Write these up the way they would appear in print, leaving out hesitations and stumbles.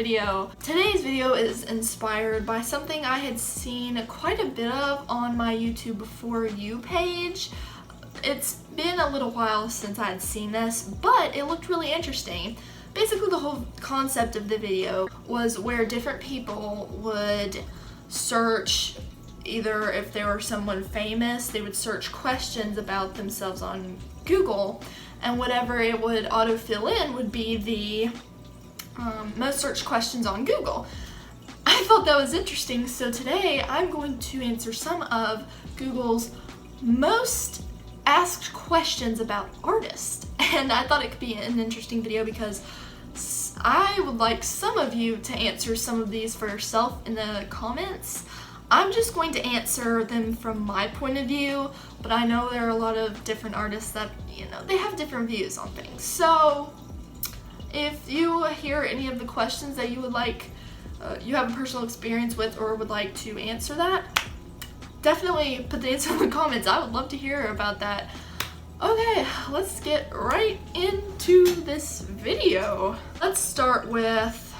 video. Today's video is inspired by something I had seen quite a bit of on my YouTube For You page. It's been a little while since I had seen this, but it looked really interesting. Basically, the whole concept of the video was where different people would search, either if they were someone famous, they would search questions about themselves on Google, and whatever it would autofill in would be the most searched questions on Google. I thought that was interesting, so today I'm going to answer some of Google's most asked questions about artists, and I thought it could be an interesting video because I would like some of you to answer some of these for yourself in the comments. I'm just going to answer them from my point of view, but I know there are a lot of different artists that, they have different views on things. So if you hear any of the questions that you would like, you have a personal experience with or would like to answer that, definitely put the answer in the comments. I would love to hear about that. Okay, let's get right into this video. Let's start with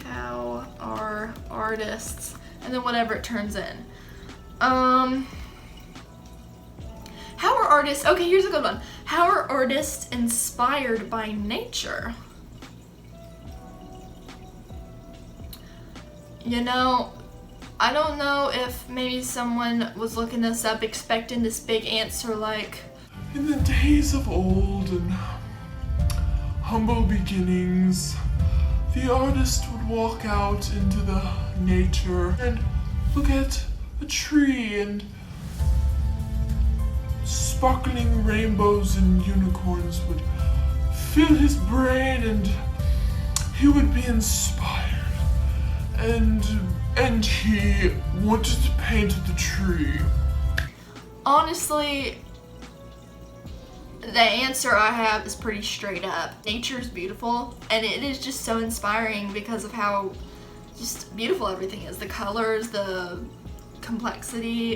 how are artists, and then whatever it turns in. How are artists, okay, here's a good one. How are artists inspired by nature? I don't know if maybe someone was looking this up expecting this big answer like, in the days of old and humble beginnings, the artist would walk out into the nature and look at a tree, and sparkling rainbows and unicorns would fill his brain, and he would be inspired, and he wanted to paint the tree. Honestly, the answer I have is pretty straight up. Nature's beautiful, and it is just so inspiring because of how just beautiful everything is. The colors, the complexity.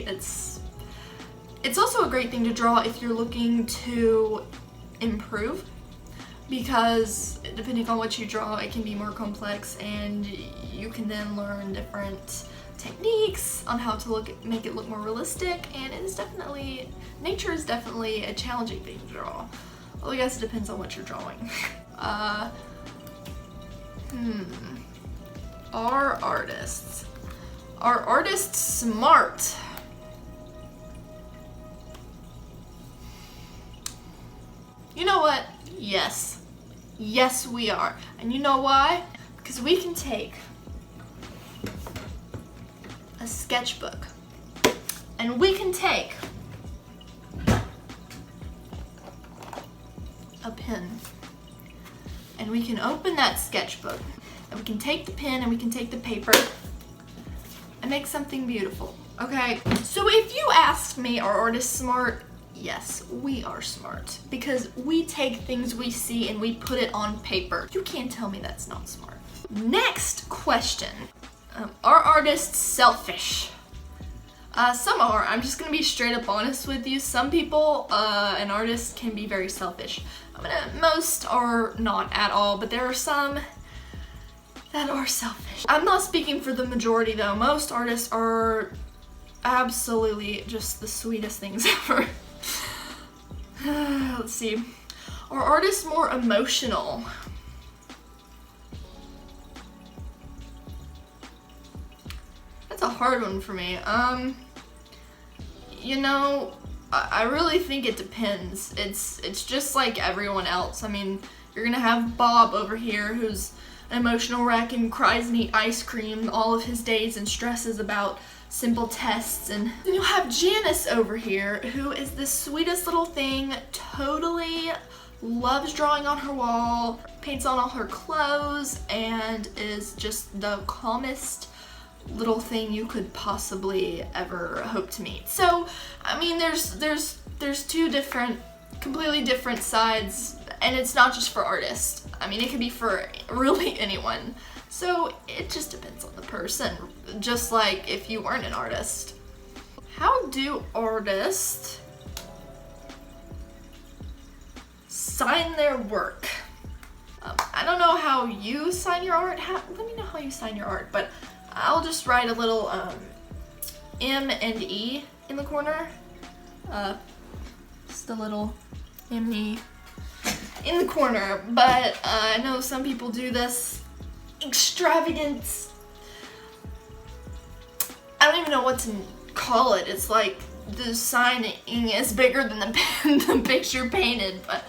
It's also a great thing to draw if you're looking to improve, because depending on what you draw, it can be more complex, and you can then learn different techniques on how to make it look more realistic. And nature is definitely a challenging thing to draw. Well, I guess it depends on what you're drawing. Are artists smart? You know what? Yes. Yes, we are. And you know why? Because we can take a sketchbook, and we can take a pen, and we can open that sketchbook, and we can take the pen and we can take the paper and make something beautiful. Okay, so if you asked me, are artists smart? Yes, we are smart, because we take things we see and we put it on paper. You can't tell me that's not smart. Next question. Are artists selfish? Some are. I'm just gonna be straight up honest with you. Some people, an artist can be very selfish. Most are not at all, but there are some that are selfish. I'm not speaking for the majority though. Most artists are absolutely just the sweetest things ever. Let's see. Are artists more emotional? That's a hard one for me. I really think it depends. It's just like everyone else. I mean, you're gonna have Bob over here who's an emotional wreck and cries and eats ice cream all of his days and stresses about simple tests, and then you'll have Janice over here who is the sweetest little thing, totally loves drawing on her wall, paints on all her clothes, and is just the calmest little thing you could possibly ever hope to meet. So, I mean, there's two completely different sides, and it's not just for artists. I mean, it could be for really anyone. So it just depends on the person, just like if you weren't an artist. How do artists sign their work? I don't know how you sign your art. Let me know how you sign your art, but I'll just write a little M and E in the corner. Just a little M, E in the corner, but I know some people do this extravagance. I don't even know what to call it. It's like the signing is bigger than the picture painted, but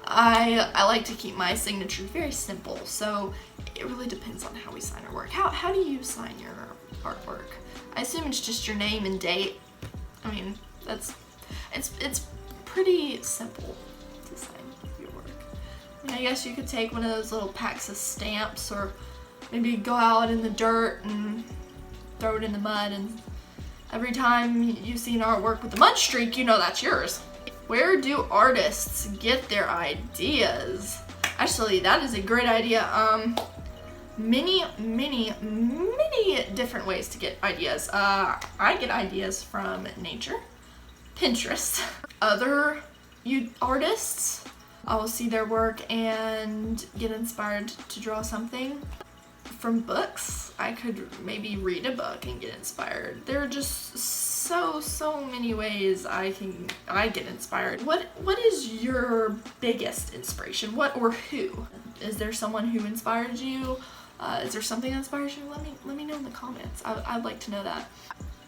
I like to keep my signature very simple, so it really depends on how we sign our work. How do you sign your artwork? I assume it's just your name and date. I mean, it's pretty simple to sign your work. I mean, I guess you could take one of those little packs of stamps, or maybe go out in the dirt and throw it in the mud, and every time you see an artwork with a mud streak, you know that's yours. Where do artists get their ideas? Actually, that is a great idea. Many different ways to get ideas. I get ideas from nature, Pinterest. Other artists, I will see their work and get inspired to draw something. From books, I could maybe read a book and get inspired. There are just so many ways I get inspired. What is your biggest inspiration? What or who? Is there someone who inspired you? Is there something that inspires you? Let me know in the comments. I'd like to know that.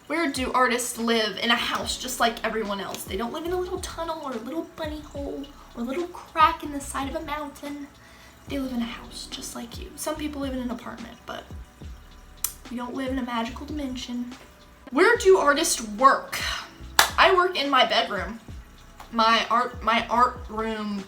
Where do artists live? In a house, just like everyone else. They don't live in a little tunnel or a little bunny hole or a little crack in the side of a mountain. They live in a house, just like you. Some people live in an apartment, but we don't live in a magical dimension. Where do artists work? I work in my bedroom. My art bedroom.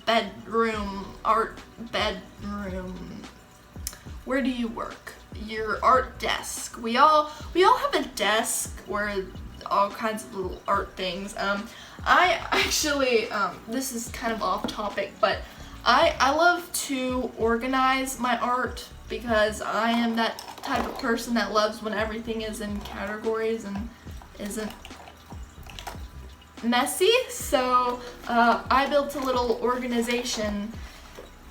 Where do you work? Your art desk. We all have a desk where all kinds of little art things. I actually, this is kind of off topic, but I love to organize my art because I am that type of person that loves when everything is in categories and isn't messy. So I built a little organization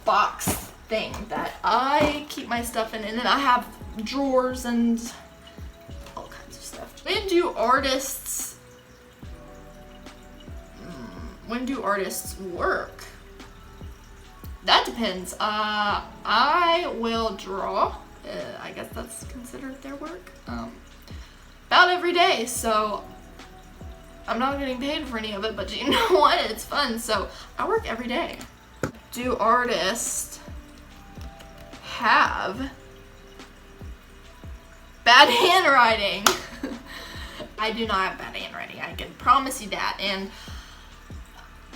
box thing that I keep my stuff in, and then I have drawers and all kinds of stuff. When do artists work? That depends. I will draw. I guess that's considered their work. About every day, so I'm not getting paid for any of it, but you know what? It's fun, so I work every day. Do artists have bad handwriting? I do not have bad handwriting. I can promise you that, and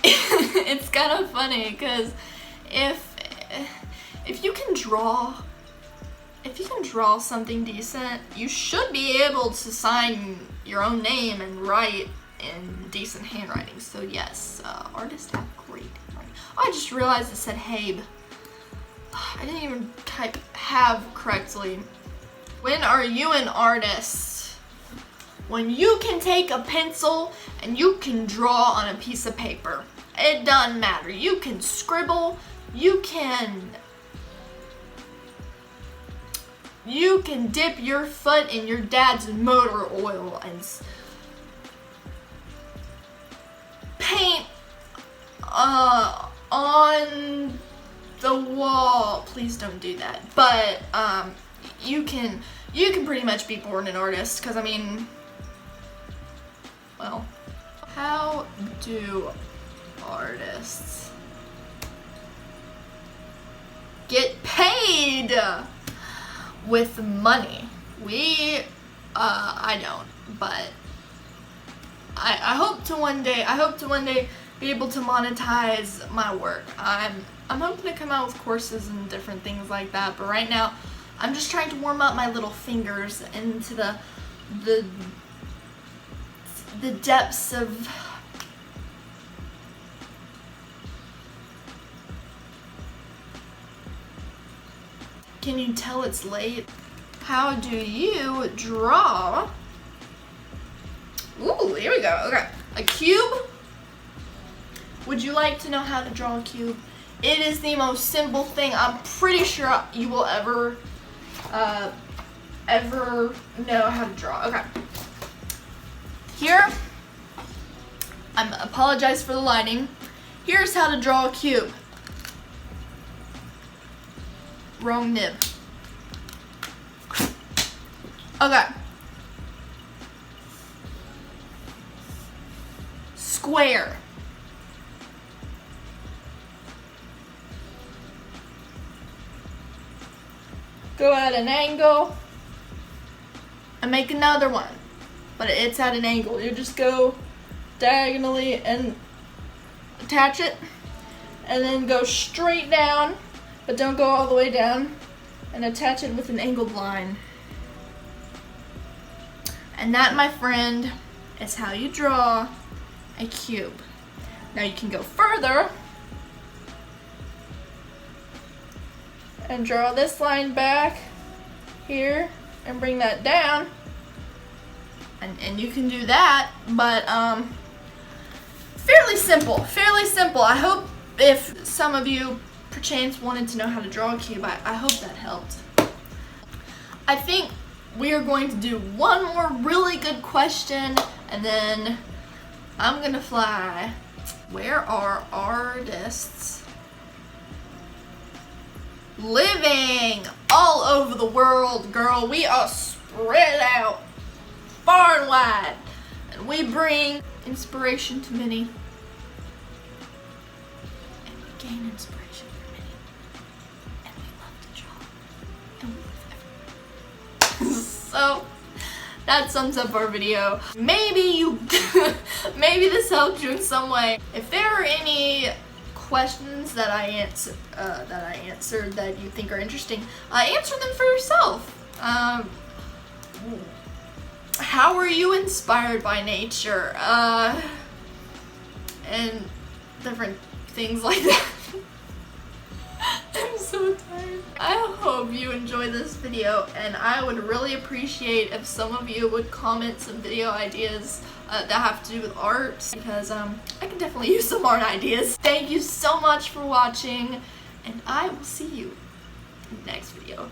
it's kind of funny because if you can draw something decent, you should be able to sign your own name and write in decent handwriting. So yes, artists have great handwriting. Oh, I just realized it said Habe. I didn't even type have correctly. When are you an artist? When you can take a pencil and you can draw on a piece of paper. It doesn't matter. You can scribble. You can dip your foot in your dad's motor oil and paint on the wall. Please don't do that. But you can pretty much be born an artist, because I mean, well, how do artists get paid? With money. I don't, but I hope to one day be able to monetize my work. I'm hoping to come out with courses and different things like that, but right now I'm just trying to warm up my little fingers into the depths of Can you tell it's late? How do you draw? Ooh, here we go. Okay, a cube. Would you like to know how to draw a cube? It is the most simple thing I'm pretty sure you will ever know how to draw. Okay. Here, I apologize for the lighting. Here's how to draw a cube. Wrong nib. Okay. Square. Go at an angle and make another one, but it's at an angle. You just go diagonally and attach it, and then go straight down, but don't go all the way down, and attach it with an angled line. And that, my friend, is how you draw a cube. Now you can go further and draw this line back here and bring that down, and you can do that, but fairly simple. I hope if some of you perchance wanted to know how to draw a cube, I hope that helped. I think we are going to do one more really good question, and then I'm gonna fly. Where are artists living? All over the world, girl. We are spread out far and wide, and we bring inspiration to many, and we gain inspiration from many, and we love to draw, and we live everywhere. So that sums up our video. Maybe this helped you in some way. If there are any questions that I answered that you think are interesting, answer them for yourself. How are you inspired by nature? And different things like that. I'm so tired. I hope you enjoyed this video, and I would really appreciate if some of you would comment some video ideas that have to do with art, because I can definitely use some art ideas. Thank you so much for watching, and I will see you in the next video.